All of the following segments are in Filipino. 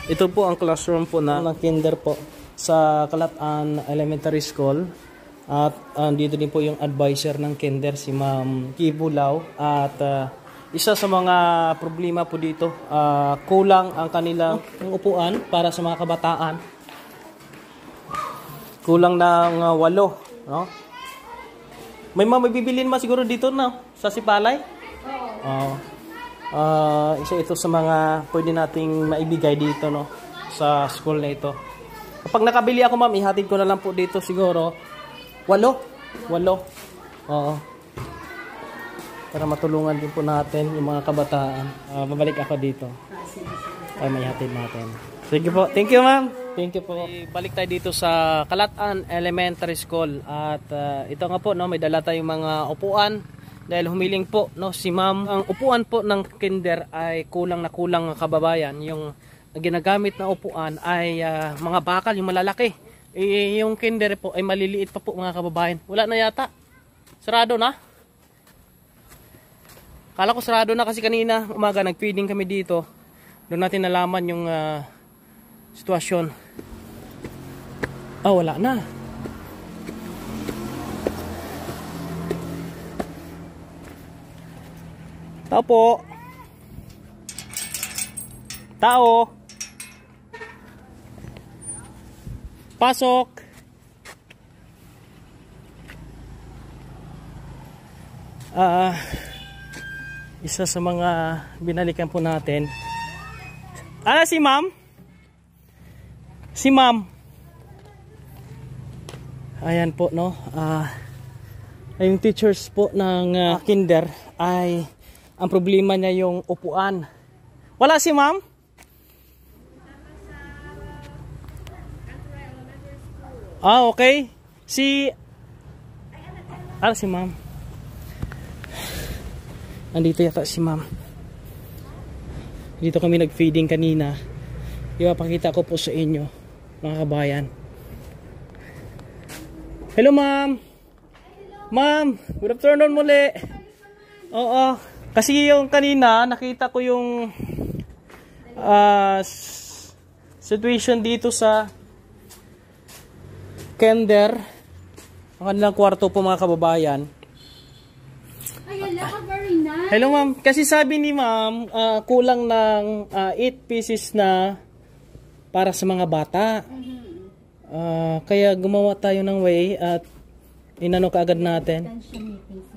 Ito po ang classroom po ng kinder po sa Calatan Elementary School. At dito din po yung advisor ng kinder, si Ma'am Kibulaw. At isa sa mga problema po dito, kulang ang kanilang upuan para sa mga kabataan. Kulang ng 8, no? May mabibilin ma siguro dito na sa Sipalay? Oo. Isa ito sa mga pwede nating maibigay dito, no, sa school na ito. Kapag nakabili ako, ma'am, ihatid ko na lang po dito siguro 8. Oo. Para matulungan din po natin yung mga kabataan. Babalik ako dito. Ay, may hatid natin. Sige po. Thank you, ma'am. Thank you po. Balik tayo dito sa Calatan Elementary School. At ito nga po, no, may dala tayong mga upuan. Dahil humiling po, no, si ma'am, ang upuan po ng kinder ay kulang na kulang, kababayan. Yung ginagamit na upuan ay mga bakal, yung malalaki. Yung kinder po ay maliliit pa po, mga kababayan. Wala na yata. Sarado na. Kala ko sarado na kasi kanina umaga nag-feeding kami dito. Doon natin nalaman yung sitwasyon. Wala na. Tao po. Tao. Pasok. Isa sa mga binalikan po natin. Si ma'am? Si ma'am. Ayan po, no. Yung teachers po ng kinder ay ang problema niya yung upuan. Wala si ma'am? Okay. Si ma'am. Andito yata si ma'am. Dito kami nag-feeding kanina. Ipapakita ko po sa inyo, mga kabayan. Hello, ma'am. Ma'am, good afternoon muli. Oo. Kasi yung kanina, nakita ko yung situation dito sa kinder. Ang kanilang kwarto po, mga kababayan. Hello, ma'am. Kasi sabi ni ma'am, kulang ng 8 pieces na para sa mga bata. Kaya gumawa tayo ng way at inano kaagad natin.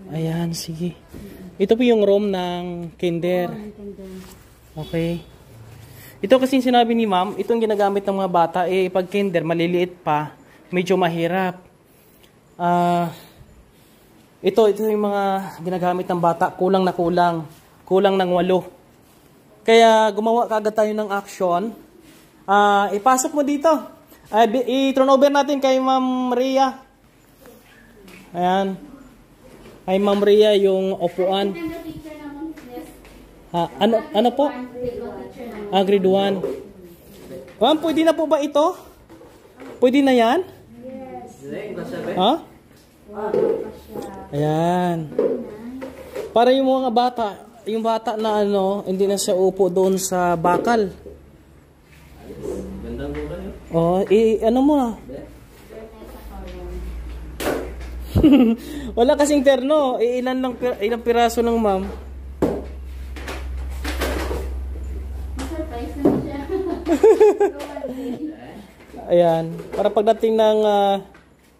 Ayan, sige. Ito po yung room ng kinder. Okay. Ito kasi sinabi ni ma'am, itong ginagamit ng mga bata, pag kinder, maliliit pa, medyo mahirap. Ito yung mga ginagamit ng bata, kulang na kulang. Kulang ng 8. Kaya gumawa kaagad tayo ng action. Ipasok mo dito. I-turn over natin kay Ma'am Maria. Ayan. Ay Ma'am Maria yung upuan. Ano po? Grade 1. Ma'am, pwede na po ba ito? Pwede na yan? Yes. Ayan. Para yung mga bata, yung bata na hindi na siya upo doon sa bakal. Ano mo na? Wala kasing terno. Ilang piraso ng ma'am? Ayan. Para pagdating ng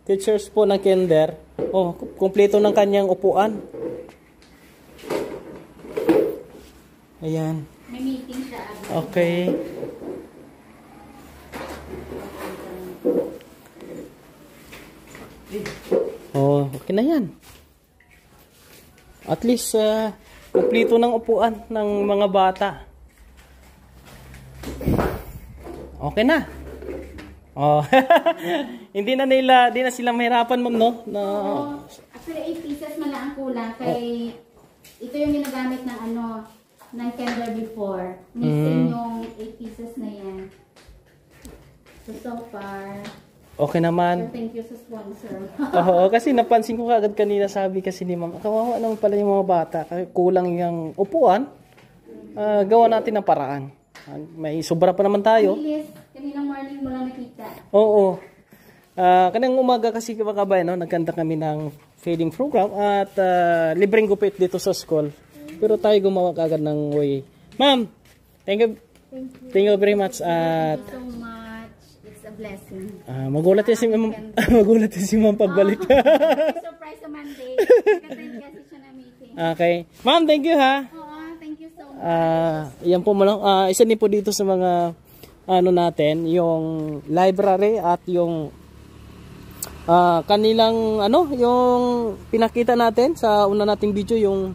teachers po ng kinder, kumpleto ng kanyang upuan. Ayan. May meeting siya. Okay. Okay na yan. At least, kumpleto ng upuan ng mga bata. Okay na. Hindi na sila mahirapan, ma'am, no? Actually, 8 pieces man lang ang kulang. Kay, ito yung ginagamit ng ng kinder before. Missing yung 8 pieces na yan. So far, okay naman. thank you sa sponsor. Kasi napansin ko kagad kanina, sabi kasi ni ma'am, kawawa naman pala yung mga bata. Kulang yung upuan. Gawa natin ng paraan. May sobra pa naman tayo. Bilis, kaninang morning mo lang nakita. Oo. Kanang umaga kasi mga kabayan, no, nagkanta kami ng feeding program at libreng gupit dito sa school. Pero tayo gumawa kagad ng way. Ma'am, thank you. Thank you very much. Thank you so much. It's a blessing. Magulat yan si Ma'am. Magulat yan si Ma'am pagbalik. Surprise sa Monday. Nag-attend kasi siya na meeting. Okay. Ma'am, thank you ha. Thank you so much. Yan po mo lang. Isa din po dito sa mga ano natin, yung library at yung kanilang ano, yung pinakita natin sa una nating video, yung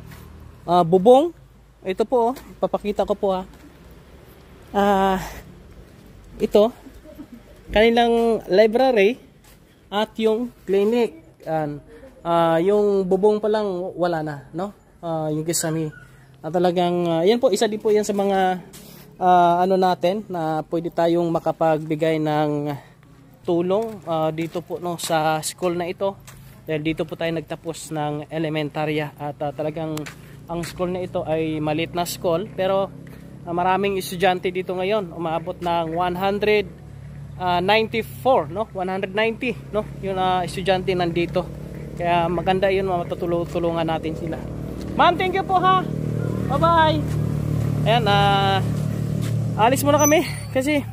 bubong. Ito po, papakita ko po ha. Ito, kanilang library at yung clinic. Yung bubong pa lang wala na, no? Yung kisame. Talagang, yan po, isa din po yan sa mga ano natin na pwede tayong makapagbigay ng tulong dito po, no, sa school na ito. Dahil dito po tayo nagtapos ng elementarya at talagang ang school na ito ay maliit na school, pero maraming estudyante dito ngayon, umaabot ng 194, no? 190, no? Yung estudyante nandito. Kaya maganda 'yun, matutulungan natin sila. Ma'am, thank you po ha. Bye-bye. Ayan, alis muna kami kasi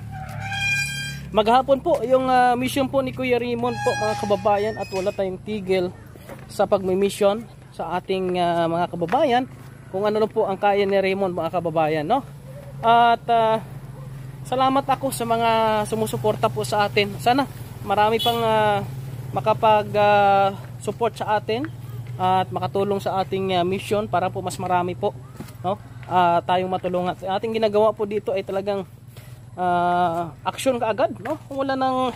maghapon po yung mission po ni Kuya Raymond po, mga kababayan, at wala tayong tigil sa pagmi-mission sa ating mga kababayan, kung ano po ang kaya ni Raymond, mga kababayan, no? At salamat ako sa mga sumusuporta po sa atin. Sana marami pang makapag-support sa atin at makatulong sa ating mission para po mas marami po, no? Tayong matulungan. Sa ating ginagawa po dito ay talagang action kaagad, no? Kung wala nang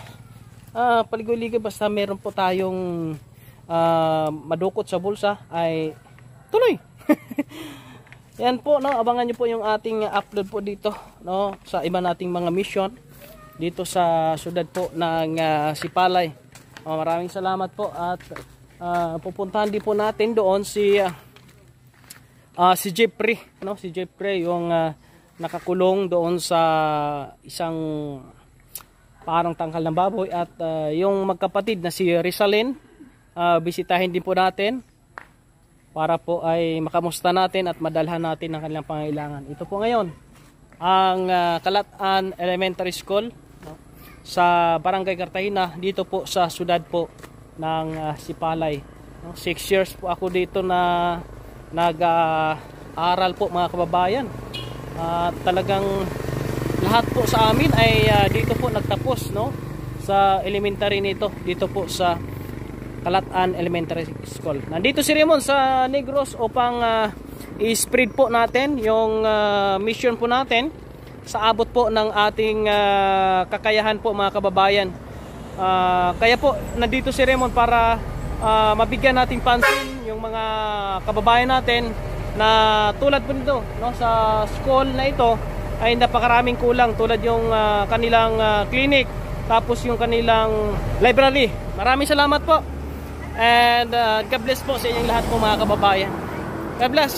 paligoy-ligoy, basta meron po tayong madukot sa bulsa ay tuloy. Yan po, no, abangan niyo po yung ating upload po dito, no, sa iba nating mga mission dito sa syudad po ng Sipalay. Maraming salamat po at pupuntahan din po natin doon si Jeffrey, no, si Jeffrey yung nakakulong doon sa isang parang tangkal ng baboy, at yung magkapatid na si Rizalyn, bisitahin din po natin para po ay makamusta natin at madalhan natin ang kanilang pangailangan. Ito po ngayon ang Kalat-an Elementary School, no, sa Barangay Cartagena, dito po sa syudad po ng Sipalay. 6 years po ako dito na nag-aaral po, mga kababayan. Talagang lahat po sa amin ay dito po nagtapos, no, sa elementary nito, dito po sa Kalat-an Elementary School. Nandito si Raymond sa Negros upang i-spread po natin yung mission po natin sa abot po ng ating kakayahan po, mga kababayan. Kaya po nandito si Raymond para mabigyan nating pansin yung mga kababayan natin na tulad po nito, no, sa school na ito ay napakaraming kulang, tulad yung kanilang clinic, tapos yung kanilang library. Maraming salamat po. And God bless po sa inyong lahat po, mga kababayan. God bless.